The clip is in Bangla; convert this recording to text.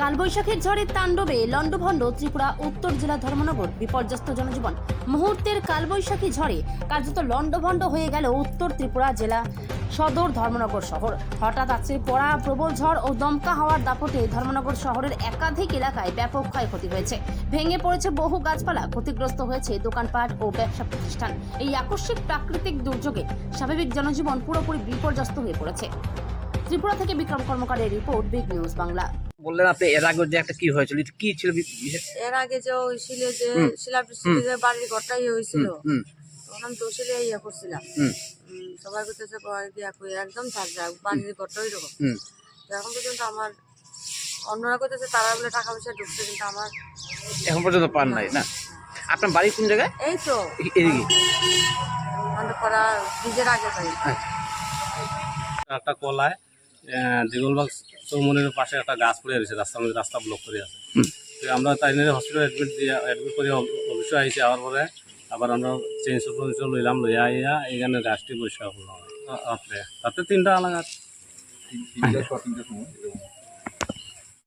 কালবৈশাখীর ঝড়ের তাণ্ডবে লন্ডভন্ড ত্রিপুরা উত্তর জেলা ধর্মনগর। বিপর্যস্ত জনজীবন। মুহূর্তের কালবৈশাখী ঝড়ে কার্যত লন্ডভন্ড হয়ে গেল উত্তর ত্রিপুরা জেলা সদর ধর্মনগর শহর। হঠাৎ আছে পড়া প্রবল ঝড় ও দমকা হাওয়ার দাপটে ধর্মনগর শহরের একাধিক এলাকায় ব্যাপক ক্ষয়ক্ষতি হয়েছে। ভেঙে পড়েছে বহু গাছপালা, ক্ষতিগ্রস্ত হয়েছে দোকানপাট ও ব্যবসা প্রতিষ্ঠান। এই আকস্মিক প্রাকৃতিক দুর্যোগে স্বাভাবিক জনজীবন পুরোপুরি বিপর্যস্ত হয়ে পড়েছে। ত্রিপুরা থেকে বিক্রম কর্মকারের রিপোর্ট, বিগ নিউজ বাংলা। বললেন আপনি এর আগে যে একটা কি হয়েছিল, এটা কি ছিল এর আগে যে হয়েছিল যে শিলাবৃষ্টিতে যে বাড়ির ঘরটাই হয়েছিল, তখন তো শিলে ইয়ে করছিলাম। সবাই করতেছে একদম থাক যাক, বাড়ির ঘরটা ওই রকম। এখন পর্যন্ত আমার অন্যরা করতেছে তারা বলে টাকা পয়সা ঢুকছে, কিন্তু আমার এখন পর্যন্ত পান নাই না। আপনার বাড়ি কোন জায়গায়? এই তো এদিকে আমাদের করা নিজের আগে যাই। একটা কলায় দিগলবাগ চৌমনির পাশে একটা গাছ পড়ে রয়েছে, রাস্তার মধ্যে রাস্তা ব্লক করে আছে। তো আমরা তাই নিয়ে হসপিটাল অ্যাডমিট করে অফিসে আইসি, আওয়ার পরে আবার আমরা চেঞ্জ লইলাম, লইয়া আইয়া এইখানে গাছটি পরিষ্কার করলাম। তাতে 3টা আলাদা